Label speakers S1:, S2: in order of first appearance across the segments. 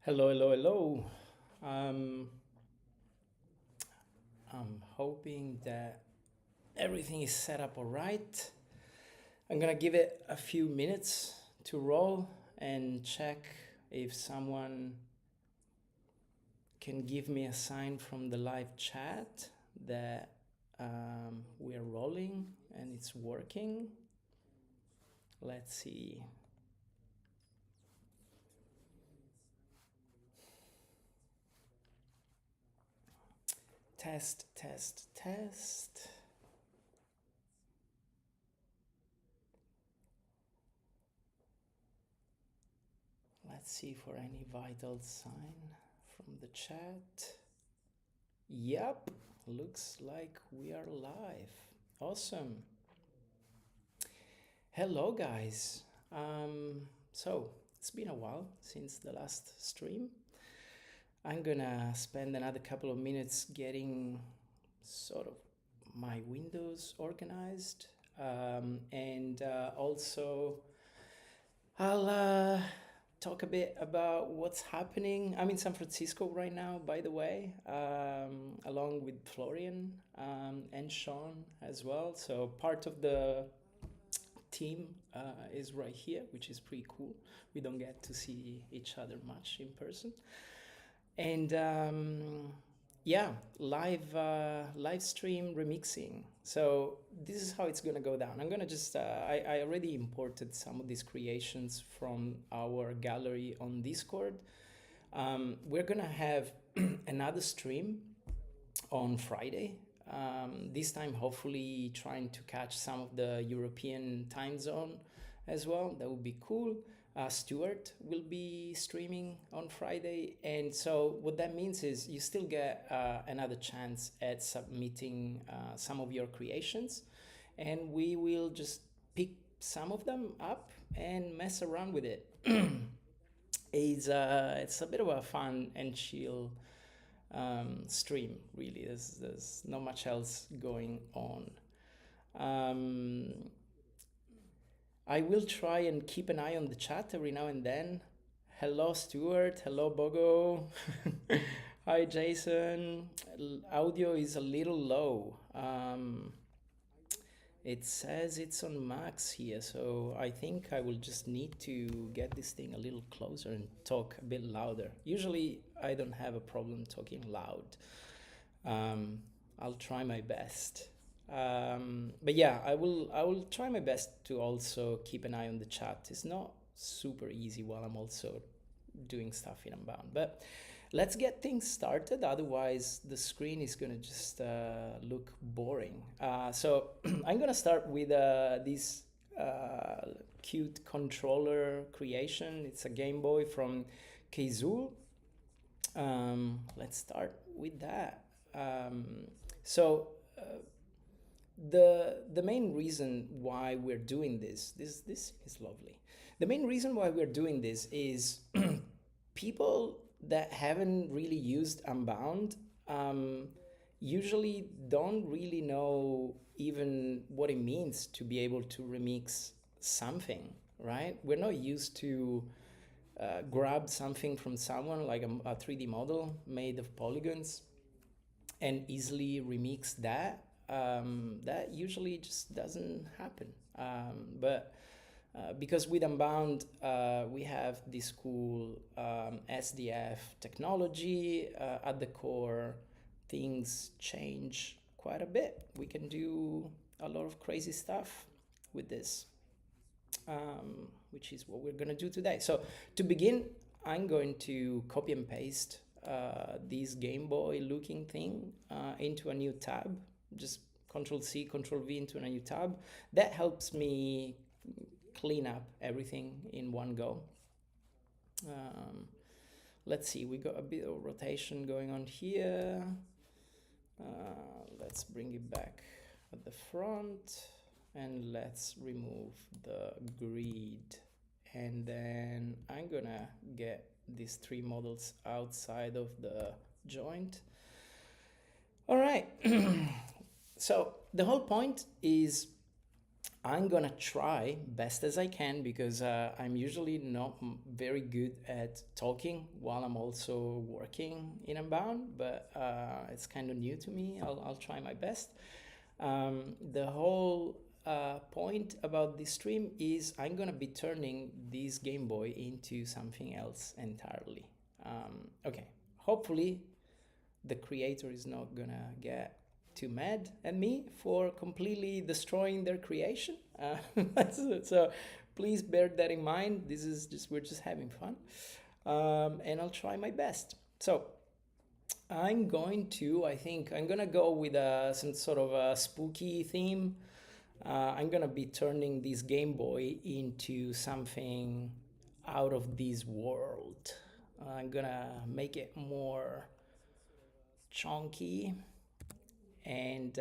S1: Hello, hello, hello. Um, I'm hoping that everything is set up all right. I'm gonna give it a few minutes to roll and check if someone can give me a sign from the live chat that we're rolling and it's working. Let's see. Test, test, test. Let's see for any vital sign from the chat. Yep, looks like we are live. Awesome. Hello, guys. So it's been a while since the last stream. I'm gonna spend another couple of minutes getting sort of my windows organized, and also I'll talk a bit about what's happening. I'm in San Francisco right now, by the way, along with Florian and Sean as well. So part of the team is right here, which is pretty cool. We don't get to see each other much in person. And yeah, live stream remixing. So this is how it's gonna go down. I'm gonna just I already imported some of these creations from our gallery on Discord. We're gonna have another stream on Friday. This time, hopefully, trying to catch some of the European time zone as well. That would be cool. Stuart will be streaming on Friday. And so, what that means is you still get another chance at submitting some of your creations. And we will just pick some of them up and mess around with it. It's a bit of a fun and chill stream, really. There's not much else going on. Um, I will try and keep an eye on the chat every now and then. Hello, Stuart. Hello, Bogo. Hi, Jason. Audio is a little low. It says it's on max here, so I think I will just need to get this thing a little closer and talk a bit louder. Usually, I don't have a problem talking loud. I'll try my best. But yeah, I will try my best to also keep an eye on the chat. It's not super easy while I'm also doing stuff in Unbound. But let's get things started. Otherwise, the screen is gonna just look boring. So I'm gonna start with this cute controller creation. It's a Game Boy from Keizul. Let's start with that. So the main reason why we're doing this is lovely. The main reason why we're doing this is people that haven't really used Unbound usually don't really know even what it means to be able to remix something, right? We're not used to grab something from someone like a 3D model made of polygons and easily remix that. That usually just doesn't happen. But because with Unbound, we have this cool SDF technology at the core. Things change quite a bit. We can do a lot of crazy stuff with this, which is what we're going to do today. So to begin, I'm going to copy and paste this Game Boy looking thing into a new tab. Just Control C, Control V into a new tab. That helps me clean up everything in one go. Let's see, we got a bit of rotation going on here. Let's bring it back at the front and let's remove the grid. And then I'm gonna get these three models outside of the joint. All right. So the whole point is I'm gonna try best as I can because I'm usually not very good at talking while I'm also working in Unbound, but it's kind of new to me. I'll try my best. The whole point about this stream is I'm gonna be turning this Game Boy into something else entirely. Okay, hopefully the creator is not gonna get too mad at me for completely destroying their creation. So please bear that in mind. This is just, we're just having fun. And I'll try my best. So I think I'm gonna go with some sort of a spooky theme. I'm gonna be turning this Game Boy into something out of this world. I'm gonna make it more chunky and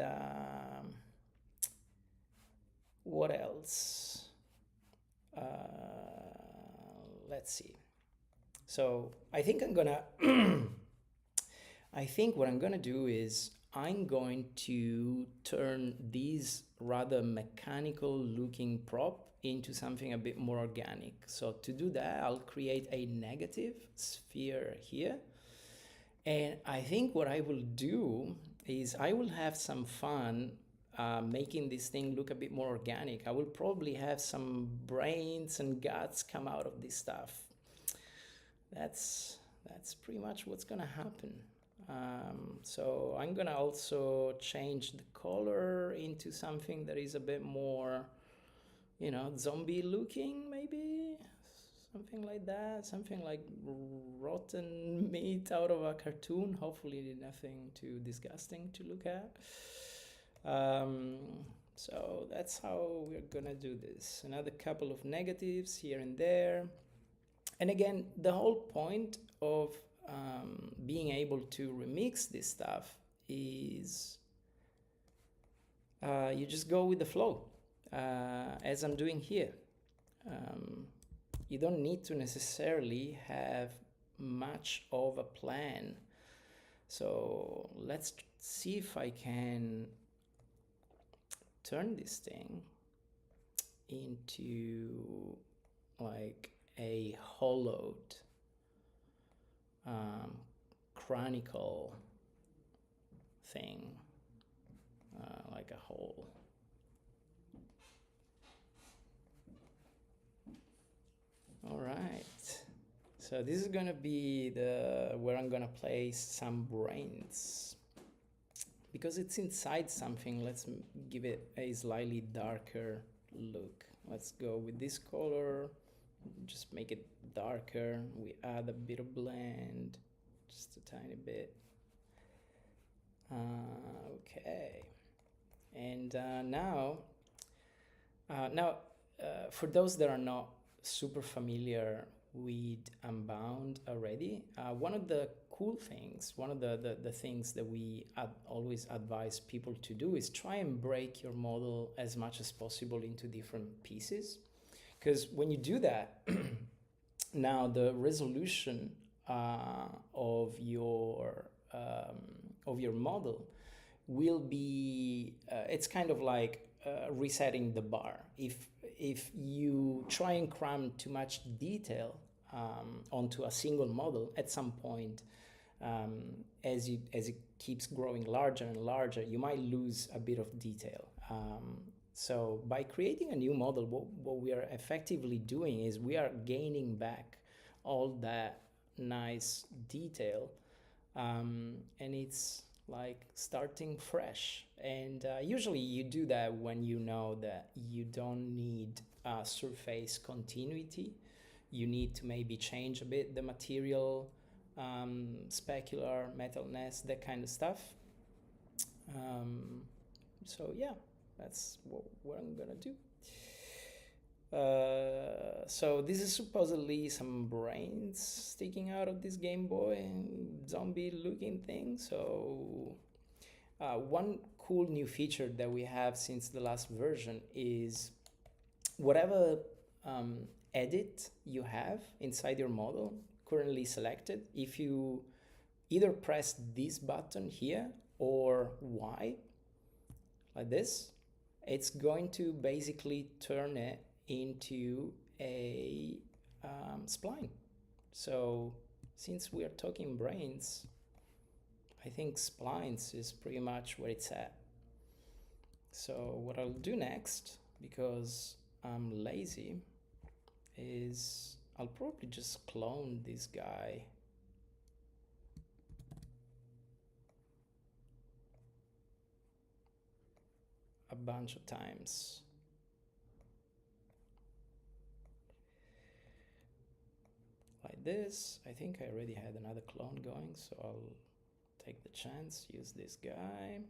S1: what else? Uh, let's see. So I think I'm gonna I think what I'm gonna do is I'm going to turn this rather mechanical looking prop into something a bit more organic. So to do that, I'll create a negative sphere here. And I think what I will do is I will have some fun making this thing look a bit more organic. I will probably have some brains and guts come out of this stuff. That's pretty much what's gonna happen. So I'm gonna also change the color into something that is a bit more, you know, zombie looking, maybe something like that, something like rotten meat out of a cartoon. Hopefully nothing too disgusting to look at. So that's how we're gonna do this. Another couple of negatives here and there. And again, the whole point of being able to remix this stuff is you just go with the flow, as I'm doing here. You don't need to necessarily have much of a plan. So let's see if I can turn this thing into like a hollowed chronicle thing, like a hole. All right, so this is gonna be where I'm gonna place some brains. Because it's inside something, let's give it a slightly darker look. Let's go with this color, just make it darker. We add a bit of blend, just a tiny bit. Okay, and now for those that are not super familiar with Unbound already, one of the cool things, one of the things that we always advise people to do is try and break your model as much as possible into different pieces. Because when you do that, now the resolution of your model will be, it's kind of like resetting the bar. If you try and cram too much detail onto a single model, at some point, as it keeps growing larger and larger, you might lose a bit of detail. So by creating a new model, what we are effectively doing is we are gaining back all that nice detail, and it's like starting fresh. And usually you do that when you know that you don't need surface continuity. You need to maybe change a bit the material, specular, metalness, that kind of stuff. So yeah, that's what I'm gonna do. So this is supposedly some brains sticking out of this Game Boy, zombie looking thing. So one cool new feature that we have since the last version is whatever edit you have inside your model currently selected, if you either press this button here or Y like this, it's going to basically turn it into a spline. So since we are talking brains, I think splines is pretty much where it's at. So what I'll do next, because I'm lazy, is I'll probably just clone this guy a bunch of times. Like this. I think I already had another clone going, so I'll take the chance, use this guy.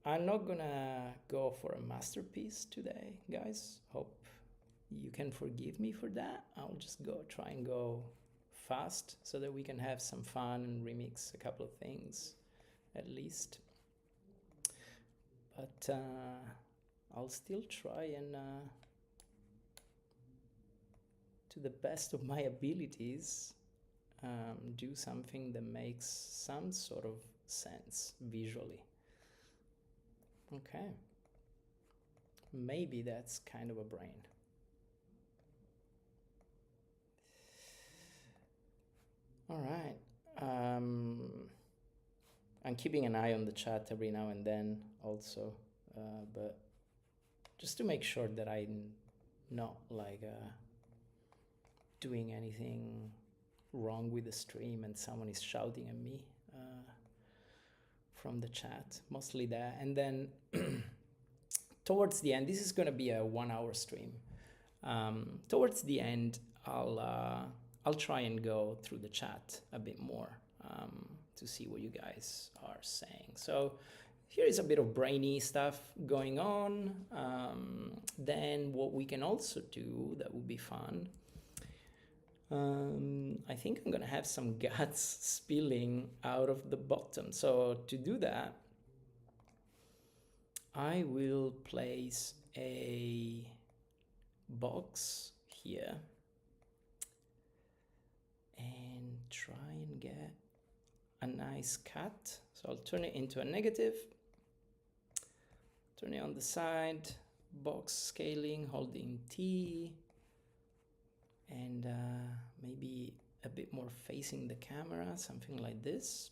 S1: I'm not gonna go for a masterpiece today, guys. Hope you can forgive me for that. I'll just try and go fast so that we can have some fun and remix a couple of things at least. But I'll still try and to the best of my abilities do something that makes some sort of sense visually. Okay, maybe that's kind of a brain. All right. I'm keeping an eye on the chat every now and then also, but just to make sure that I'm not like doing anything wrong with the stream and someone is shouting at me from the chat, mostly that. And then towards the end, this is going to be a 1 hour stream. Towards the end, I'll try and go through the chat a bit more to see what you guys are saying. So here is a bit of brainy stuff going on. Then what we can also do that would be fun, I think I'm gonna have some guts spilling out of the bottom. So to do that, I will place a box here and try and get a nice cut. So I'll turn it into a negative, turn it on the side, box scaling, holding T, and maybe a bit more facing the camera, something like this.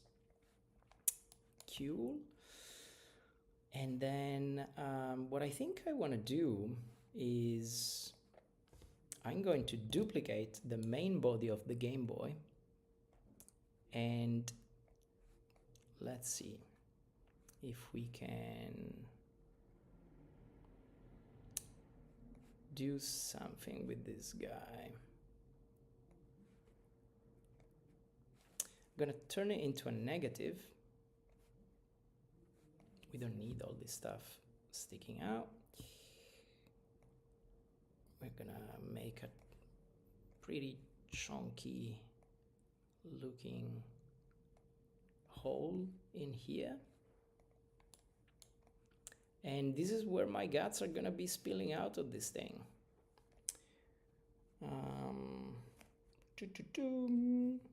S1: Cool. And then what I think I want to do is I'm going to duplicate the main body of the Game Boy, and let's see if we can do something with this guy. I'm gonna turn it into a negative. We don't need all this stuff sticking out. We're gonna make a pretty chunky looking hole in here. And this is where my guts are gonna be spilling out of this thing.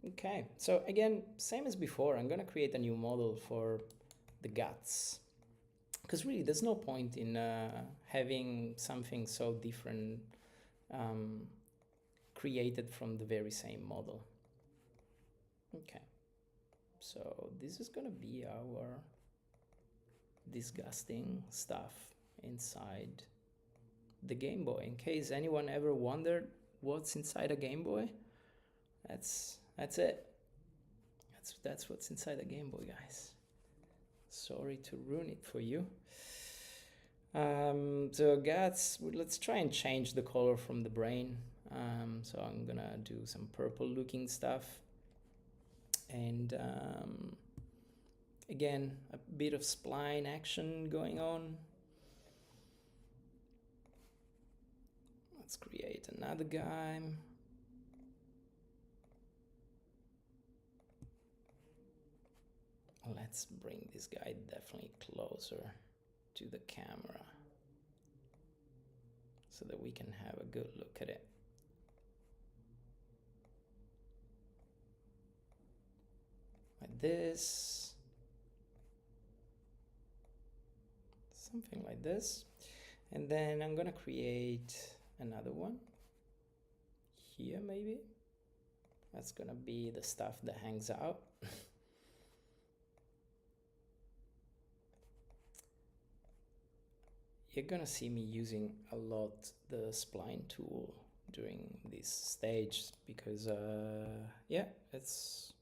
S1: Okay, so again, same as before, I'm gonna create a new model for the guts, because really there's no point in having something so different created from the very same model. Okay, so this is gonna be our disgusting stuff inside the Game Boy. In case anyone ever wondered what's inside a Game Boy, that's it. That's what's inside a Game Boy, guys. Sorry to ruin it for you. So guts, let's try and change the color from the brain. So I'm gonna do some purple looking stuff, and again, a bit of spline action going on. Let's create another guy. Let's bring this guy definitely closer to the camera so that we can have a good look at it. Like this. something like this. And then I'm gonna create another one here maybe. That's gonna be the stuff that hangs out. You're gonna see me using a lot the spline tool during this stage because yeah, it's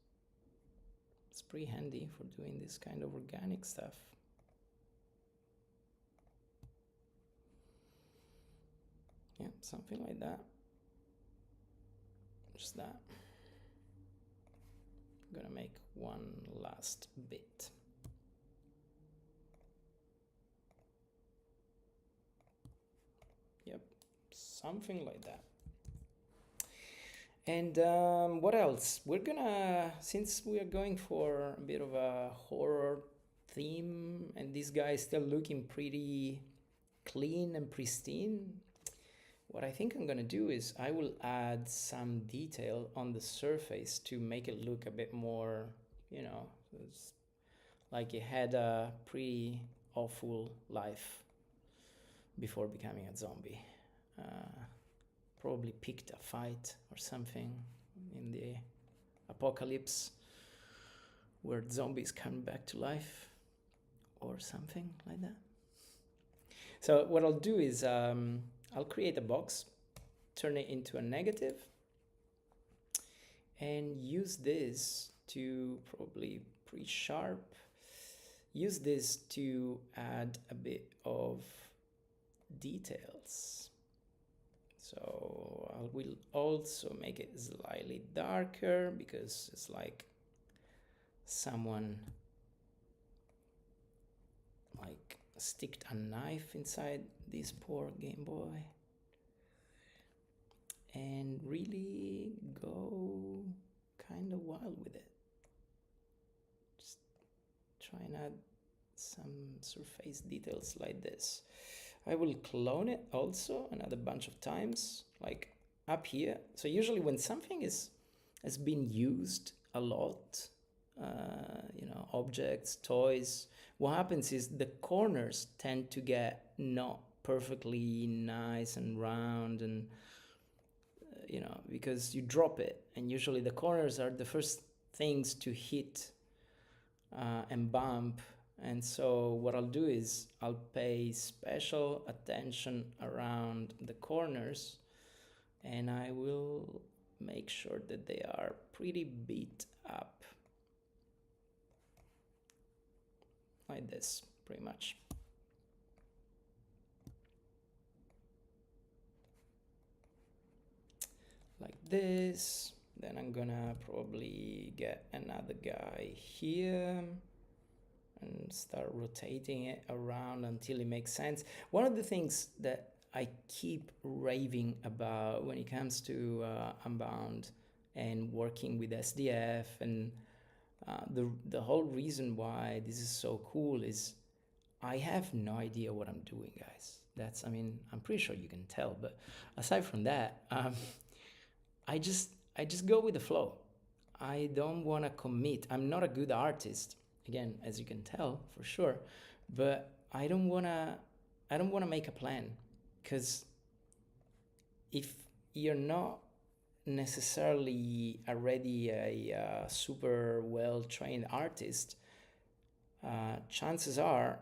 S1: pretty handy for doing this kind of organic stuff. Yeah, something like that. Just that. I'm gonna make one last bit. Yep, something like that. And what else? We're gonna, since we are going for a bit of a horror theme, and this guy is still looking pretty clean and pristine, what I think I'm gonna do is I will add some detail on the surface to make it look a bit more, you know, like it had a pretty awful life before becoming a zombie. Probably picked a fight or something in the apocalypse where zombies come back to life or something like that. So what I'll do is I'll create a box, turn it into a negative, and use this to probably pretty sharp. Use this to add a bit of details. So I will also make it slightly darker because it's like someone like sticked a knife inside this poor Game Boy, and really go kind of wild with it. Just try and add some surface details like this. I will clone it also another bunch of times, like up here. So usually when something has been used a lot, you know, objects, toys, what happens is the corners tend to get not perfectly nice and round, and you know, because you drop it, and usually the corners are the first things to hit and bump. And so what I'll do is I'll pay special attention around the corners, and I will make sure that they are pretty beat up. Like this, pretty much. Like this. Then I'm gonna probably get another guy here and start rotating it around until it makes sense. One of the things that I keep raving about when it comes to Unbound and working with SDF, and the whole reason why this is so cool is I have no idea what I'm doing, guys. I mean, I'm pretty sure you can tell, but aside from that, I just go with the flow. I don't want to commit. I'm not a good artist, again, as you can tell for sure, but I don't want to make a plan, because if you're not necessarily already a super well trained artist, chances are,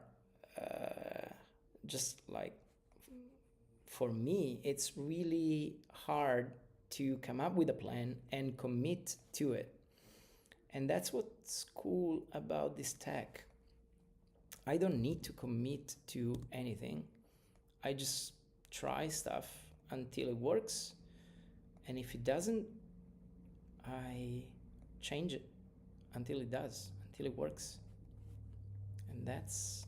S1: just like for me, it's really hard to come up with a plan and commit to it. And that's what's cool about this tech. I don't need to commit to anything. I just try stuff until it works. And if it doesn't, I change it until it does, until it works. And that's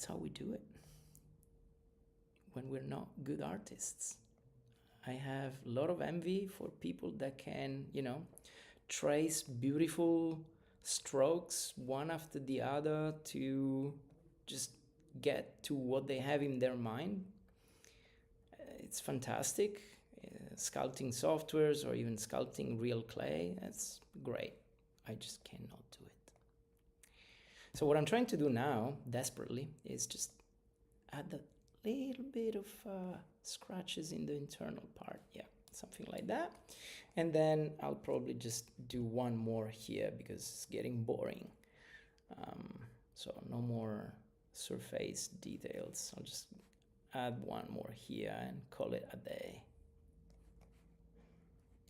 S1: how we do it when we're not good artists. I have a lot of envy for people that can, you know, trace beautiful strokes one after the other to just get to what they have in their mind. It's fantastic. Sculpting softwares or even sculpting real clay, that's great. I just cannot do it. So what I'm trying to do now, desperately, is just add a little bit of scratches in the internal part. Yeah, something like that. And then I'll probably just do one more here because it's getting boring. So no more surface details. I'll just add one more here and call it a day.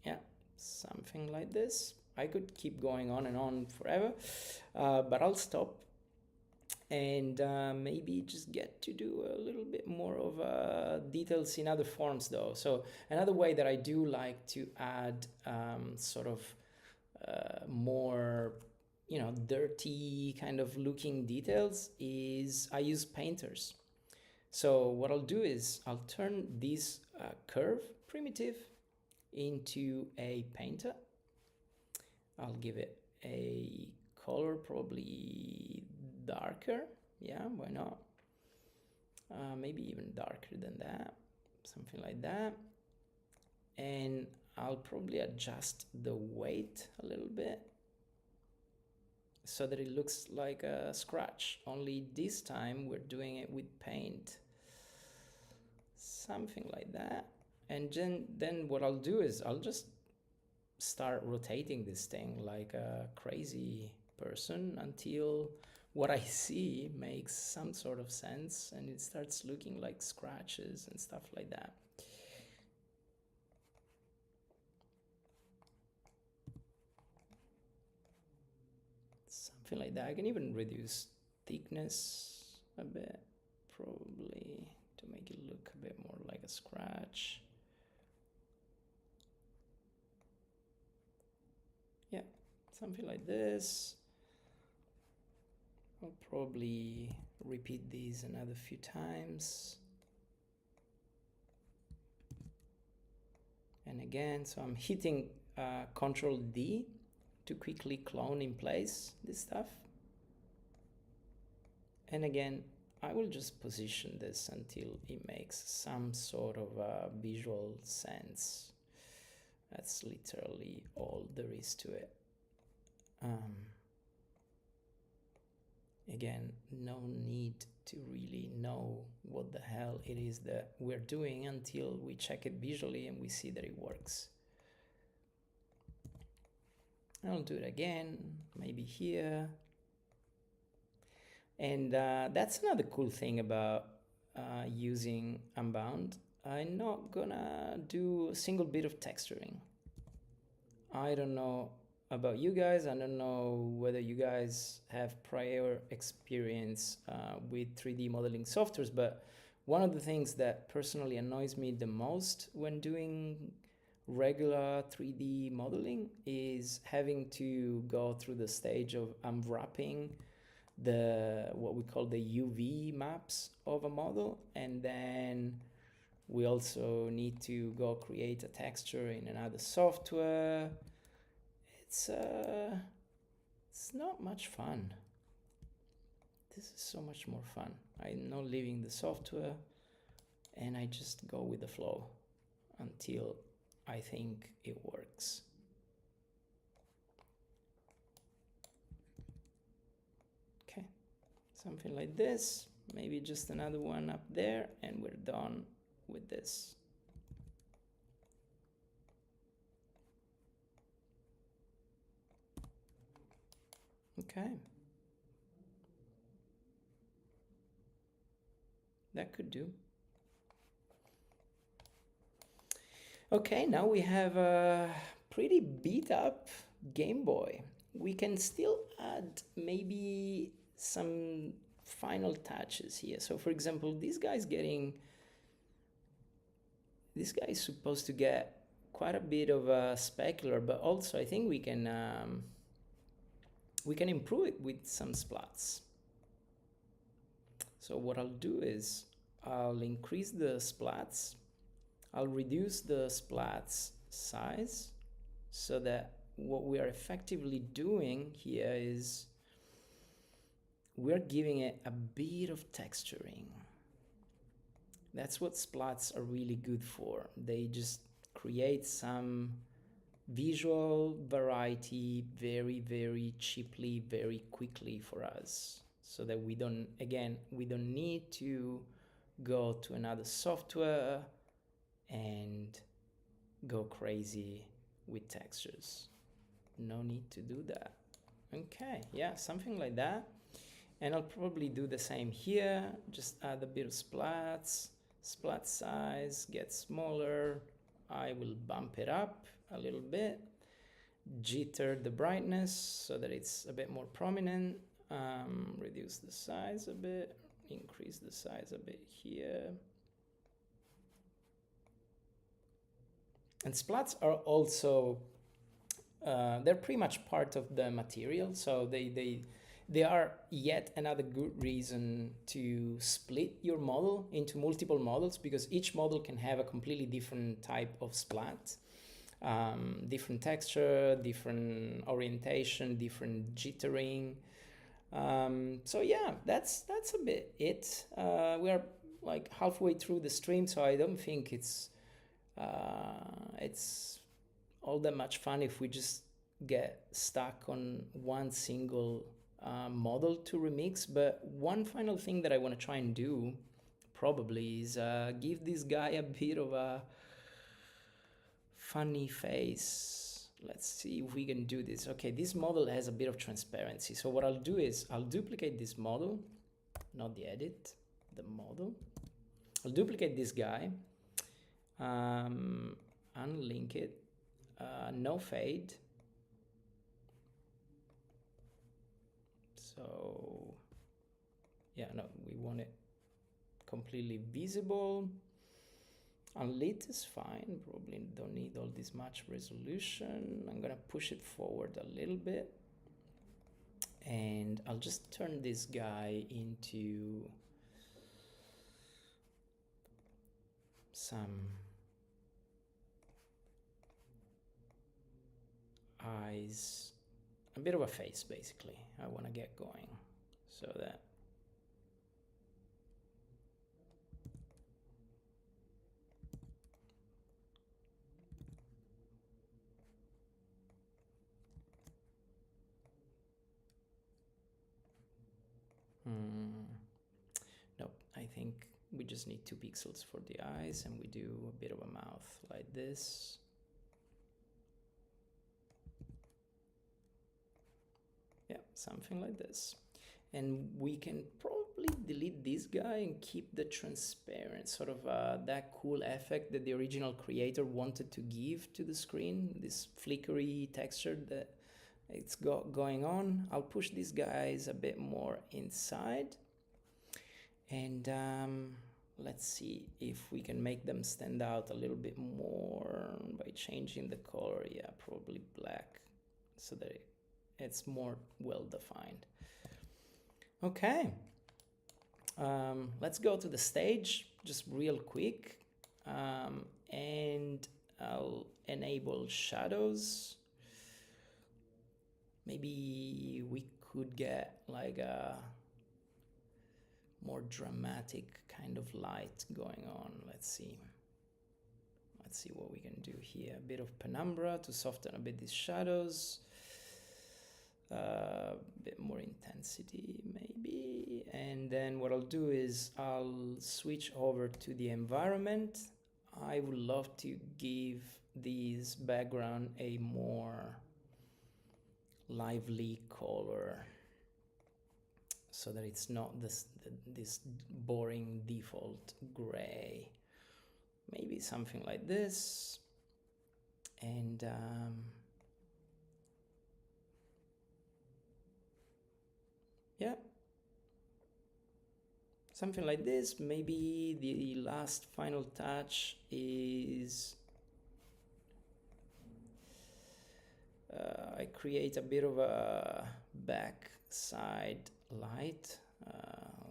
S1: Yeah, something like this. I could keep going on and on forever, but I'll stop and maybe just get to do a little bit more of details in other forms though. So another way that I do like to add sort of more, you know, dirty kind of looking details is I use painters. So what I'll do is I'll turn this curve primitive into a painter. I'll give it a color, probably darker. Yeah, why not? Maybe even darker than that, something like that. And I'll probably adjust the weight a little bit so that it looks like a scratch, only this time we're doing it with paint. Something like that. And then what I'll do is I'll just start rotating this thing like a crazy person until what I see makes some sort of sense and it starts looking like scratches and stuff like that. Something like that. I can even reduce thickness a bit, probably, to make it look a bit more like a scratch. Yeah, something like this. I'll probably repeat these another few times. And again, so I'm hitting Control D to quickly clone in place this stuff. And again, I will just position this until it makes some sort of visual sense. That's literally all there is to it. Again, no need to really know what the hell it is that we're doing until we check it visually and we see that it works. I'll do it again, maybe here. And that's another cool thing about using Unbound. I'm not gonna do a single bit of texturing. I don't know about you guys. I don't know whether you guys have prior experience with 3D modeling softwares, but one of the things that personally annoys me the most when doing regular 3D modeling is having to go through the stage of unwrapping what we call the UV maps of a model, and then we also need to go create a texture in another software. It's not much fun. This is so much more fun. I'm not leaving the software and I just go with the flow until I think it works. Okay, something like this. Maybe just another one up there and we're done with this. Okay. That could do. Okay, now we have a pretty beat up Game Boy. We can still add maybe some final touches here. So for example, this guy is supposed to get quite a bit of a specular, but also I think we can improve it with some splats. So what I'll do is I'll increase the splats. I'll reduce the splats size so that what we are effectively doing here is we're giving it a bit of texturing. That's what splats are really good for. They just create some visual variety very, very cheaply, very quickly for us, so that we don't need to go to another software and go crazy with textures. No need to do that. Okay, yeah, something like that. And I'll probably do the same here, just add a bit of splats, splat size gets smaller. I will bump it up a little bit, jitter the brightness so that it's a bit more prominent, reduce the size a bit, increase the size a bit here. And splats are also, they're pretty much part of the material, so they are yet another good reason to split your model into multiple models, because each model can have a completely different type of splat, different texture, different orientation, different jittering. So yeah, that's a bit it. We are like halfway through the stream, so I don't think it's all that much fun if we just get stuck on one single model to remix. But one final thing that I want to try and do probably is give this guy a bit of a funny face. Let's see if we can do this. Okay, this model has a bit of transparency, so what I'll do is I'll duplicate this model, not the edit, the model. I'll duplicate this guy, unlink it, no fade. So yeah, no, we want it completely visible. Unlit is fine, probably don't need all this much resolution. I'm gonna push it forward a little bit, and I'll just turn this guy into some eyes, a bit of a face basically. I want to get going so that nope, I think we just need 2 pixels for the eyes, and we do a bit of a mouth like this. Yeah, something like this. And we can probably delete this guy and keep the transparent, sort of that cool effect that the original creator wanted to give to the screen, this flickery texture that it's got going on. I'll push these guys a bit more inside, and let's see if we can make them stand out a little bit more by changing the color. Yeah, probably black, so that it's more well defined. Okay, let's go to the stage just real quick, and I'll enable shadows. Maybe we could get like a more dramatic kind of light going on. Let's see what we can do here. A bit of penumbra to soften a bit these shadows. A bit more intensity maybe, and then what I'll do is I'll switch over to the environment. I would love to give this background a more lively color, so that it's not this boring default gray. Maybe something like this, and yeah, something like this. Maybe the last final touch is I create a bit of a backside light,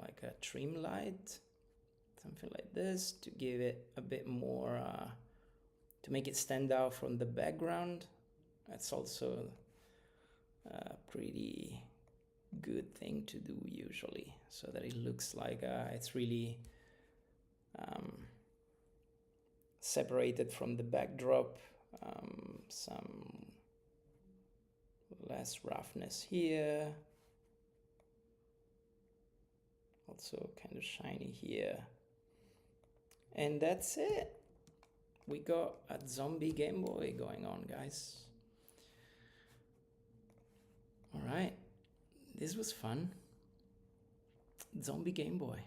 S1: like a trim light, something like this, to give it a bit more, to make it stand out from the background. That's also a pretty good thing to do usually, so that it looks like it's really separated from the backdrop some less roughness here. Also kind of shiny here. And that's it. We got a zombie Game Boy going on, guys. All right. This was fun. Zombie Game Boy.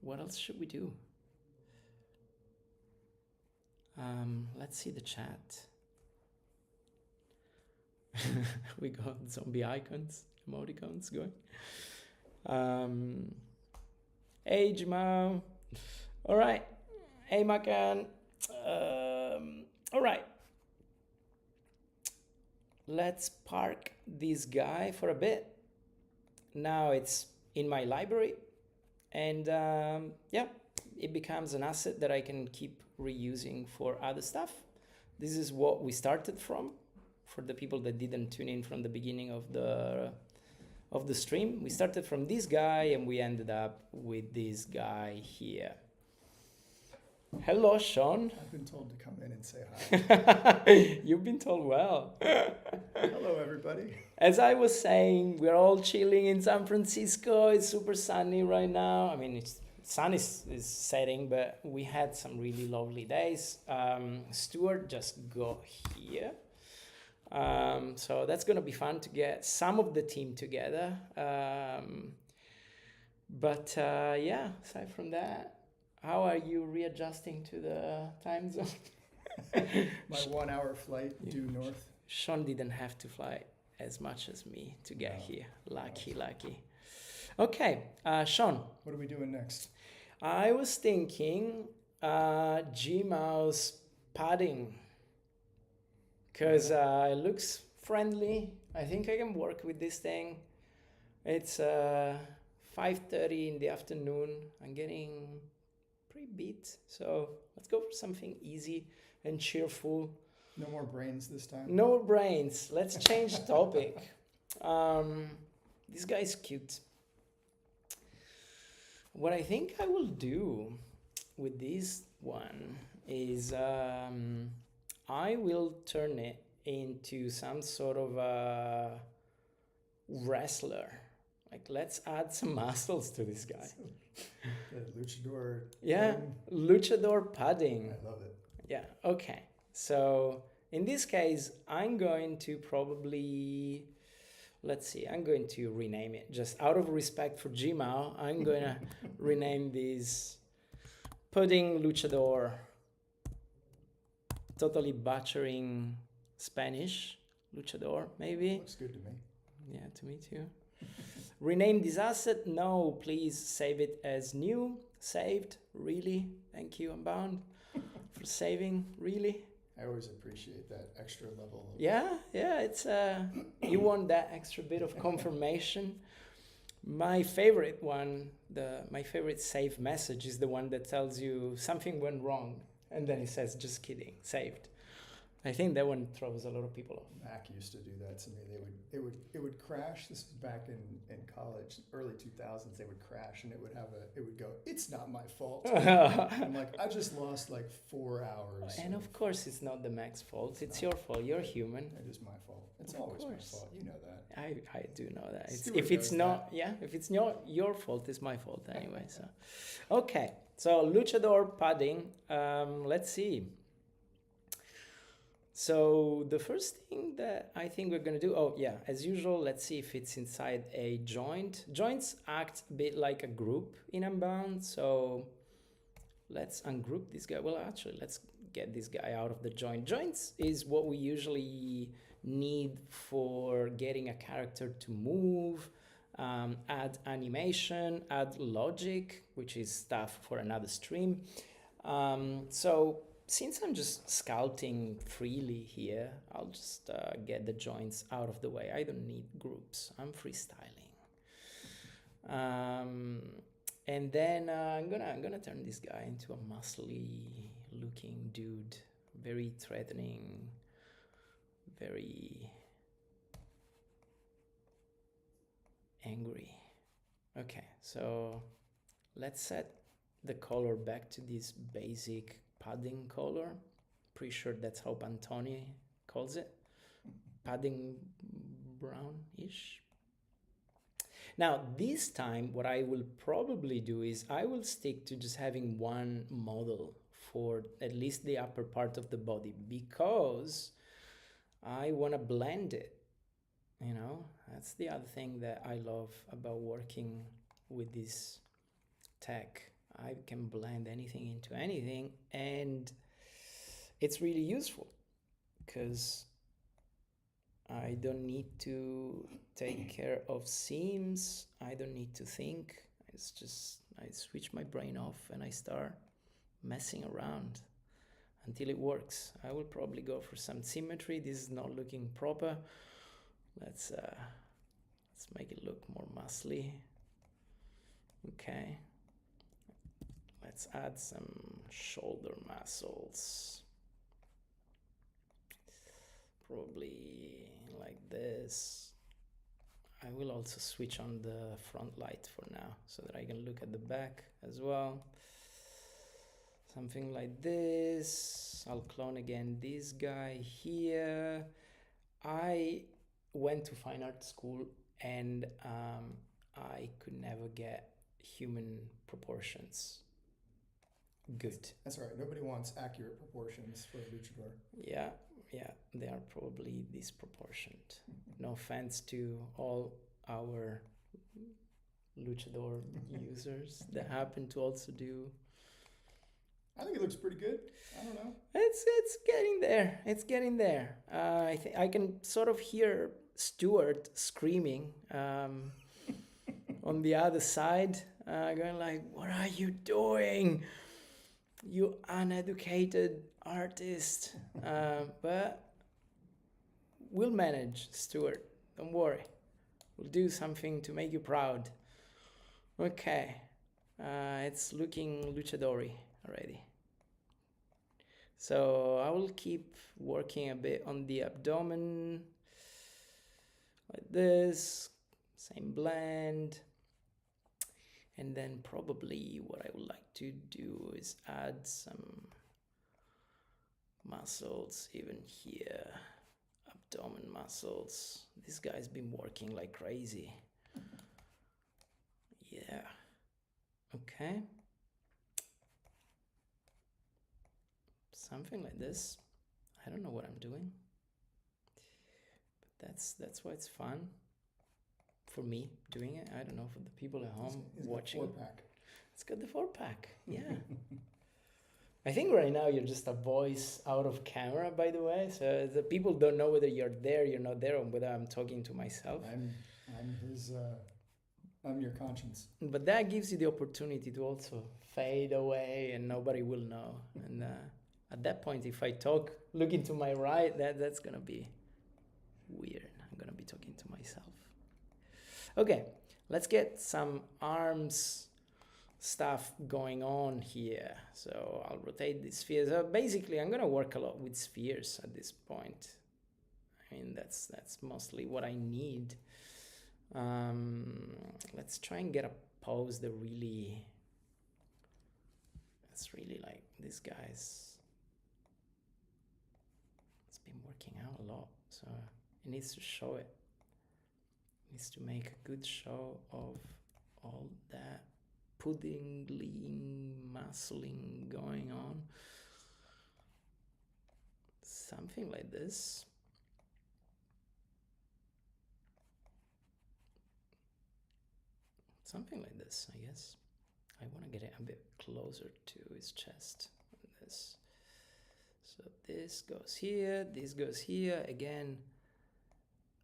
S1: What else should we do? Let's see the chat. We got zombie icons, emoticons going. Hey, Jamal. All right. Hey, Makan. All right. Let's park this guy for a bit. Now it's in my library. And yeah, it becomes an asset that I can keep reusing for other stuff. This is what we started from. For the people that didn't tune in from the beginning of the stream, we started from this guy and we ended up with this guy here. Hello, Sean.
S2: I've been told to come in and say hi.
S1: You've been told well.
S2: Hello, everybody.
S1: As I was saying, we're all chilling in San Francisco. It's super sunny right now. I mean, sun is setting, but we had some really lovely days. Stuart just got here. So that's going to be fun to get some of the team together. But yeah, aside from that, how are you readjusting to the time zone?
S2: My 1 hour flight due north.
S1: Sean didn't have to fly as much as me to get here. Lucky. Okay, Sean.
S2: What are we doing next?
S1: I was thinking Gmouse padding. Because it looks friendly. I think I can work with this thing. It's 5:30 in the afternoon. I'm getting pretty beat. So let's go for something easy and cheerful.
S2: No more brains this time?
S1: No more brains. Let's change topic. This guy's cute. What I think I will do with this one is I will turn it into some sort of a wrestler. Like, let's add some muscles to this guy.
S2: The luchador.
S1: Yeah, luchador padding.
S2: I love it.
S1: Yeah, okay. So in this case, I'm going to probably, let's see, I'm going to rename it. Just out of respect for Gmao, I'm going to rename this Pudding Luchador. Totally butchering Spanish. Luchador, maybe.
S2: Looks good to me.
S1: Yeah, to me too. Rename this asset? No, please save it as new. Saved? Really? Thank you, Unbound, for saving. Really?
S2: I always appreciate that extra level.
S1: Yeah, it's you want that extra bit of confirmation. My favorite one, my favorite save message is the one that tells you something went wrong. And then it says, just kidding, saved. I think that one throws a lot of people off.
S2: Mac used to do that to me. It would crash. This was back in college, early 2000s. They would crash and it would go, it's not my fault. I'm like, I just lost like 4 hours.
S1: And of course it's not the Mac's fault. It's your fault. You're human.
S2: It is my fault. It's always my fault. You know that.
S1: I do know that.
S2: If it's not
S1: your fault, it's my fault anyway. So, okay. So luchador padding. Let's see. So the first thing that I think we're gonna do, as usual, let's see if it's inside a joint. Joints act a bit like a group in Unbound, so let's ungroup this guy. Well, actually, let's get this guy out of the joint. Joints is what we usually need for getting a character to move, add animation, add logic, which is stuff for another stream. So since I'm just sculpting freely here, I'll just get the joints out of the way. I don't need groups. I'm freestyling. And then I'm gonna turn this guy into a muscly looking dude, very threatening, very angry. Okay, so let's set the color back to this basic padding color, Pretty sure that's how Pantone calls it. Padding brownish. Now, this time, what I will probably do is I will stick to just having one model for at least the upper part of the body, because I want to blend it. You know, that's the other thing that I love about working with this tech. I can blend anything into anything, and it's really useful because I don't need to take care of seams. I don't need to think. It's just I switch my brain off and I start messing around until it works. I will probably go for some symmetry. This is not looking proper. Let's make it look more muscly. Okay. Let's add some shoulder muscles. Probably like this. I will also switch on the front light for now so that I can look at the back as well. Something like this. I'll clone again this guy here. I went to fine art school and I could never get human proportions good.
S2: That's all right. Nobody wants accurate proportions for a luchador.
S1: Yeah, they are probably disproportioned. No offense to all our luchador users that happen to also do.
S2: I think it looks pretty good. I don't know.
S1: It's getting there. It's getting there. I think I can sort of hear Stuart screaming on the other side, going like, "What are you doing, you uneducated artist?" But we'll manage, Stuart. Don't worry. We'll do something to make you proud. Okay. It's looking luchador-y already. So I will keep working a bit on the abdomen like this, same blend. And then probably what I would like to do is add some muscles even here, abdomen muscles. This guy's been working like crazy. Yeah. Okay. Something like this. I don't know what I'm doing, but that's why it's fun for me doing it. I don't know for the people at home watching. It's got the 4-pack. Yeah. I think right now you're just a voice out of camera, by the way. So the people don't know whether you're there, you're not there, or whether I'm talking to myself.
S2: I'm your conscience.
S1: But that gives you the opportunity to also fade away, and nobody will know. And at that point, if I look into my right, that's gonna be weird. I'm gonna be talking to myself. Okay, let's get some arms stuff going on here. So I'll rotate the spheres. Basically, I'm gonna work a lot with spheres at this point. I mean, that's mostly what I need. Let's try and get a pose that really, it's really like this guy's. It's been working out a lot, so it needs to show it. It needs to make a good show of all that puddingly muscling going on. Something like this. Something like this, I guess. I want to get it a bit closer to his chest. This. So this goes here, this goes here. Again,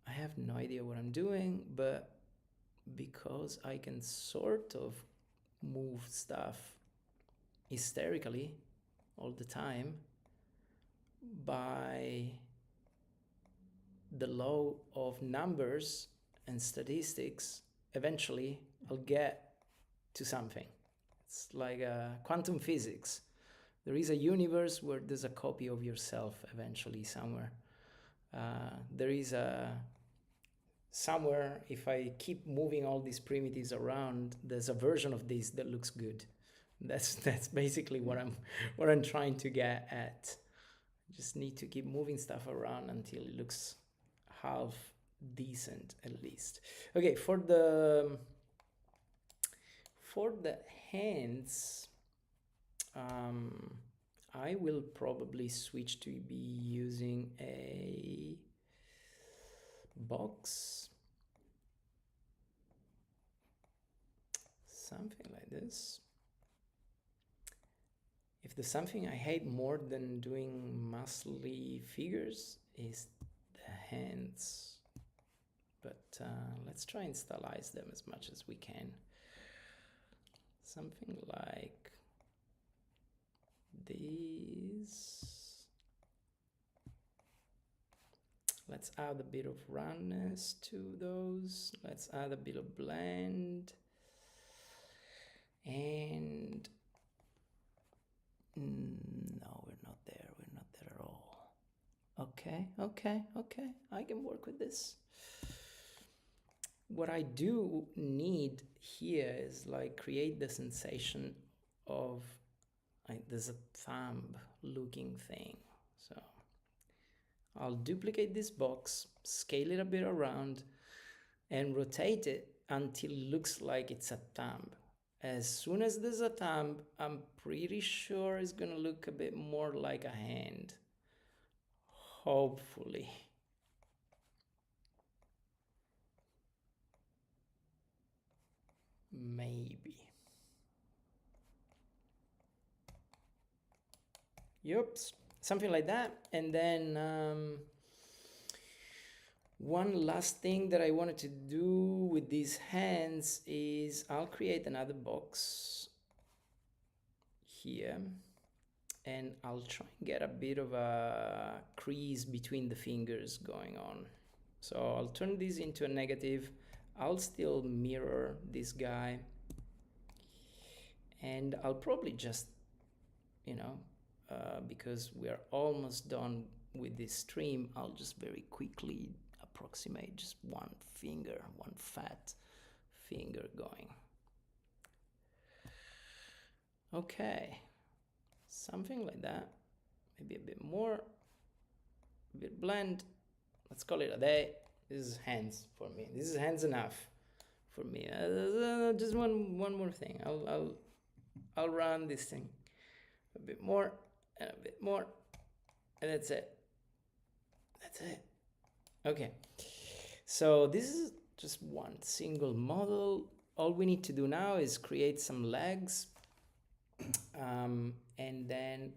S1: I have no idea what I'm doing, but because I can sort of move stuff hysterically all the time by the law of numbers and statistics, eventually I'll get to something. It's like quantum physics. There is a universe where there's a copy of yourself eventually somewhere. There is somewhere, if I keep moving all these primitives around, there's a version of this that looks good. That's basically what I'm trying to get at. Just need to keep moving stuff around until it looks half decent at least. Okay, for the hands, I will probably switch to be using a box, something like this. If there's something I hate more than doing muscly figures is the hands, but let's try and stylize them as much as we can. Something like these. Let's add a bit of roundness to those. Let's add a bit of blend. And no, we're not there. We're not there at all. Okay. I can work with this. What I do need here is like create the sensation of like there's a thumb looking thing. So I'll duplicate this box, scale it a bit around, and rotate it until it looks like it's a thumb. As soon as there's a thumb, I'm pretty sure it's gonna look a bit more like a hand. Hopefully. Maybe. Yep, something like that. And then one last thing that I wanted to do with these hands is I'll create another box here and I'll try and get a bit of a crease between the fingers going on. So I'll turn this into a negative. I'll still mirror this guy and I'll probably just, because we are almost done with this stream, I'll just very quickly approximate just one fat finger going. Okay, something like that, maybe a bit more, a bit blend. Let's call it a day. This is hands for me. This is hands enough for me. Just one more thing. I'll run this thing a bit more and a bit more, and that's it. Okay, so this is just one single model. All we need to do now is create some legs, and then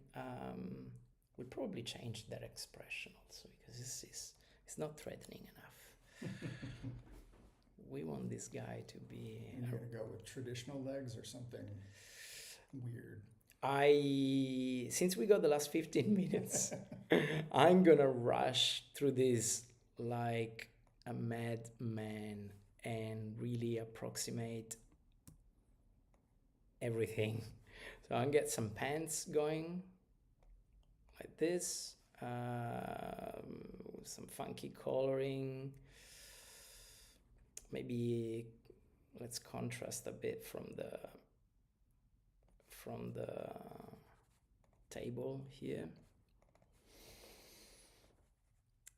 S1: we'll probably change that expression also because it's not threatening enough. We want this guy to be...
S2: You're going to go with traditional legs or something weird?
S1: Since we got the last 15 minutes, I'm going to rush through this like a madman and really approximate everything. So I'll get some pants going like this, some funky coloring. Maybe let's contrast a bit from the table here.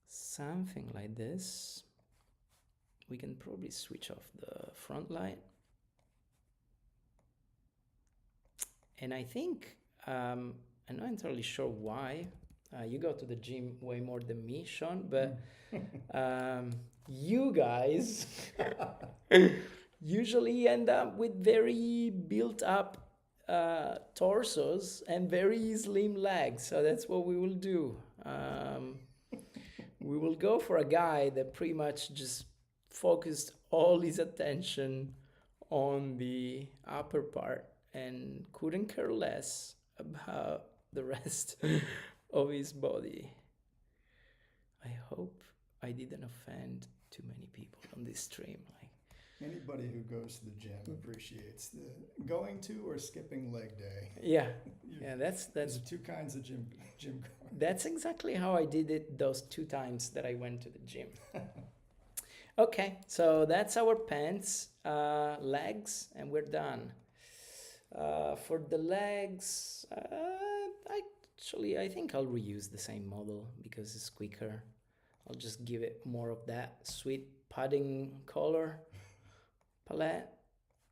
S1: Something like this. We can probably switch off the front light. And I think, I'm not entirely sure why. You go to the gym way more than me, Sean, but you guys usually end up with very built up torsos and very slim legs. So that's what we will do. We will go for a guy that pretty much just focused all his attention on the upper part and couldn't care less about the rest of his body. I hope I didn't offend too many people on this stream.
S2: Anybody who goes to the gym appreciates the going to or skipping leg day.
S1: Yeah, that's
S2: There's two kinds of gym going.
S1: That's exactly how I did it those 2 times that I went to the gym. Okay, so that's our pants, legs, and we're done. For the legs, I Actually, I think I'll reuse the same model because it's quicker. I'll just give it more of that sweet padding color palette.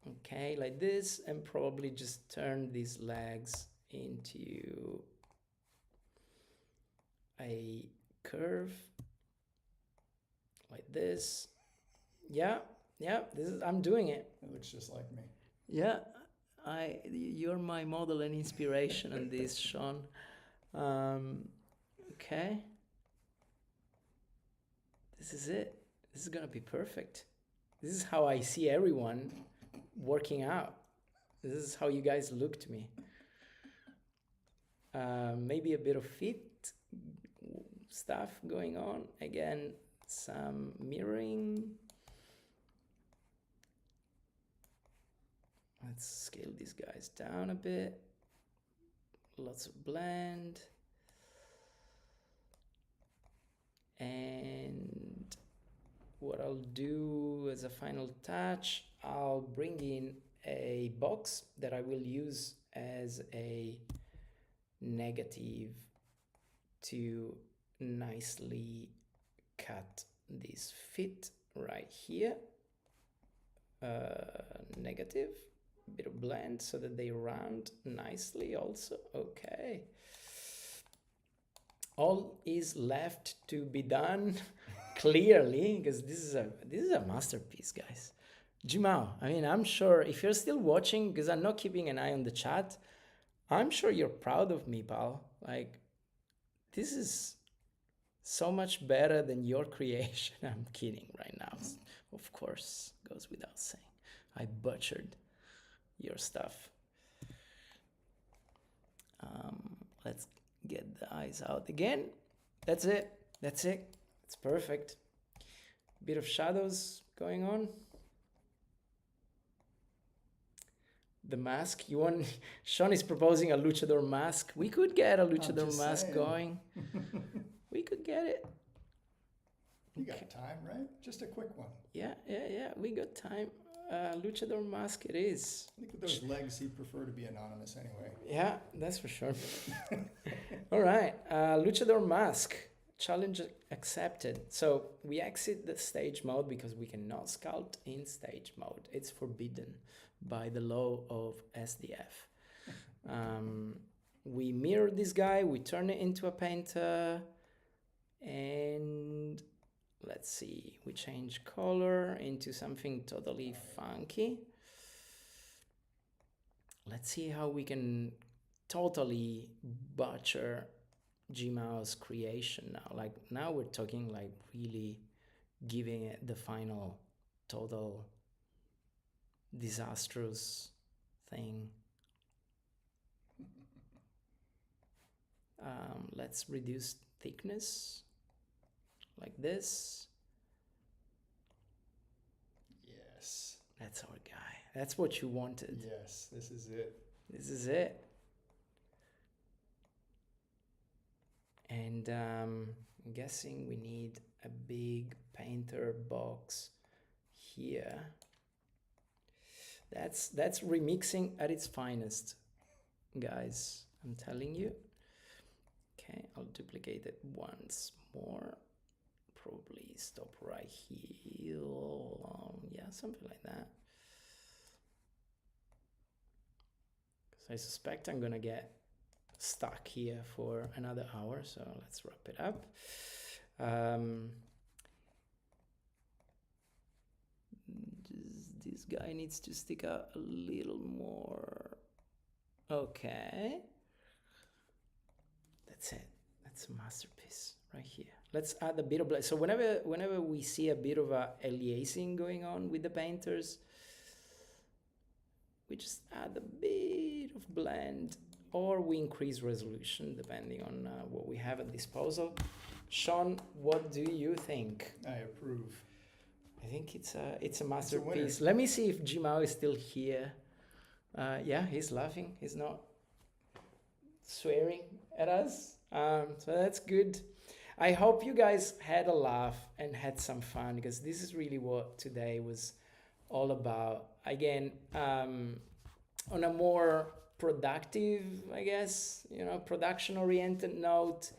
S1: Okay, like this, and probably just turn these legs into a curve like this. Yeah, I'm doing it.
S2: It looks just like me.
S1: Yeah, you're my model and inspiration on this, Sean. Okay. This is it. This is gonna be perfect. This is how I see everyone working out. This is how you guys look to me. Maybe a bit of fit stuff going on. Again, some mirroring. Let's scale these guys down a bit. Lots of blend. And what I'll do as a final touch, I'll bring in a box that I will use as a negative to nicely cut this fit right here. Negative, a bit of blend so that they round nicely also. Okay. All is left to be done clearly, because this is a masterpiece, guys. Jimao, I mean, I'm sure if you're still watching, because I'm not keeping an eye on the chat, I'm sure you're proud of me, pal. Like, this is so much better than your creation. I'm kidding right now. Of course, goes without saying. I butchered your stuff. Let's get the eyes out again. That's it. It's perfect. Bit of shadows going on. The mask. You want? Sean is proposing a luchador mask. We could get a luchador mask going. We could get it.
S2: You got time, right? Just a quick one.
S1: Yeah. We got time. Luchador mask it is.
S2: I think with those legs, he'd prefer to be anonymous anyway.
S1: Yeah, that's for sure. All right. Luchador mask. Challenge accepted. So we exit the stage mode because we cannot sculpt in stage mode. It's forbidden by the law of SDF. We mirror this guy. We turn it into a painter. And let's see. We change color into something totally funky. Let's see how we can totally butcher Gmao's creation now. Like now we're talking like really giving it the final total disastrous thing. Let's reduce thickness like this.
S2: Yes.
S1: That's our guy. That's what you wanted.
S2: Yes, this is it.
S1: This is it. And I'm guessing we need a big painter box here. That's remixing at its finest, guys. I'm telling you. Okay, I'll duplicate it once more. Probably stop right here. Yeah, something like that. So I suspect I'm gonna get stuck here for another hour, so let's wrap it up. This guy needs to stick out a little more. Okay, that's it. That's a masterpiece right here. Let's add a bit of blend. So whenever we see a bit of a aliasing going on with the painters, we just add a bit of blend, or we increase resolution depending on what we have at disposal. Sean, what do you think?
S2: I approve.
S1: I think it's a masterpiece. Let me see if Jimao is still here. Yeah, he's laughing. He's not swearing at us. So that's good. I hope you guys had a laugh and had some fun, because this is really what today was all about. Again, on a more productive, I guess, production oriented note,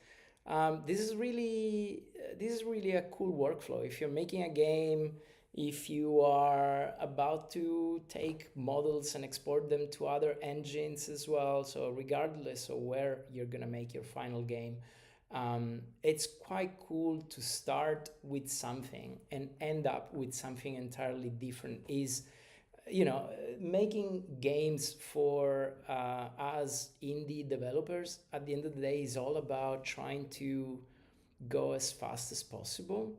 S1: this is really a cool workflow. If you're making a game, if you are about to take models and export them to other engines as well, so regardless of where you're gonna make your final game, it's quite cool to start with something and end up with something entirely different. Is making games for us indie developers at the end of the day is all about trying to go as fast as possible.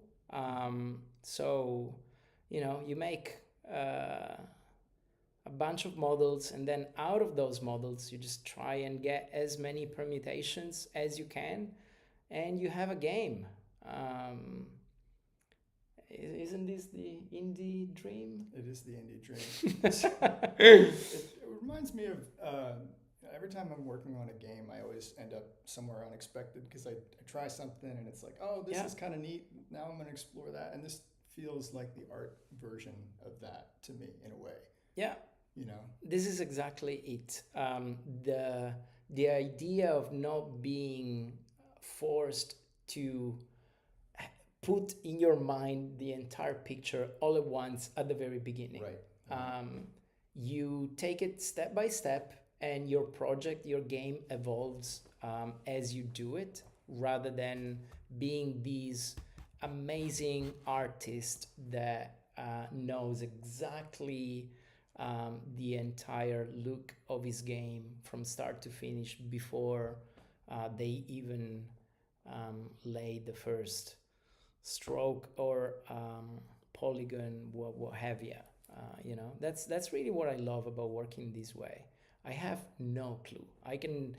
S1: So you make a bunch of models, and then out of those models you just try and get as many permutations as you can, and you have a game. Isn't this the indie dream?
S2: It is the indie dream. it reminds me of every time I'm working on a game, I always end up somewhere unexpected because I try something and it's like, oh, this is kind of neat. Now I'm going to explore that. And this feels like the art version of that to me in a way.
S1: Yeah. This is exactly it. The idea of not being forced to put in your mind the entire picture all at once at the very beginning.
S2: Right.
S1: You take it step by step, and your project, your game evolves as you do it, rather than being these amazing artist that knows exactly the entire look of his game from start to finish before they even lay the first stroke or polygon, what have you. That's really what I love about working this way. I have no clue. I can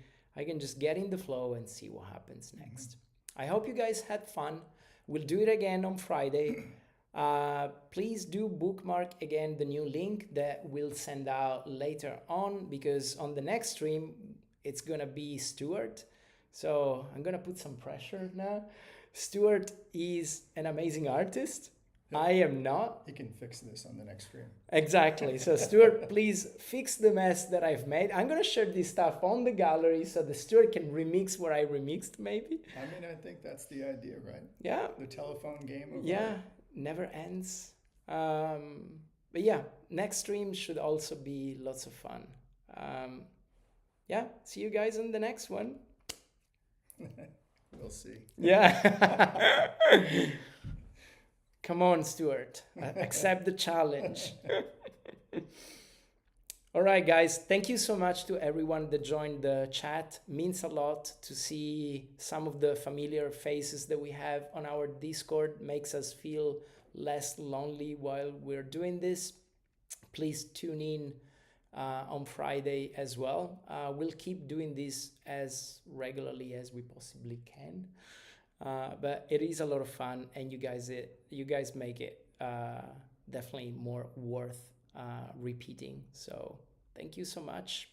S1: just get in the flow and see what happens next. I hope you guys had fun. We'll do it again on Friday. Please do bookmark again the new link that we'll send out later on, because on the next stream it's gonna be Stuart. So I'm gonna put some pressure now. Stuart is an amazing artist. I am not.
S2: He can fix this on the next stream.
S1: Exactly. So Stuart, please fix the mess that I've made. I'm going to share this stuff on the gallery so the Stuart can remix what I remixed, maybe.
S2: I mean, I think that's the idea, right?
S1: Yeah.
S2: The telephone game of
S1: art. Never ends. But yeah, next stream should also be lots of fun. See you guys in the next one.
S2: We'll see.
S1: Yeah. Come on, Stuart. Accept the challenge. All right, guys. Thank you so much to everyone that joined the chat. Means a lot to see some of the familiar faces that we have on our Discord. Makes us feel less lonely while we're doing this. Please tune in on Friday as well. We'll keep doing this as regularly as we possibly can. But it is a lot of fun, and you guys make it definitely more worth repeating. So thank you so much.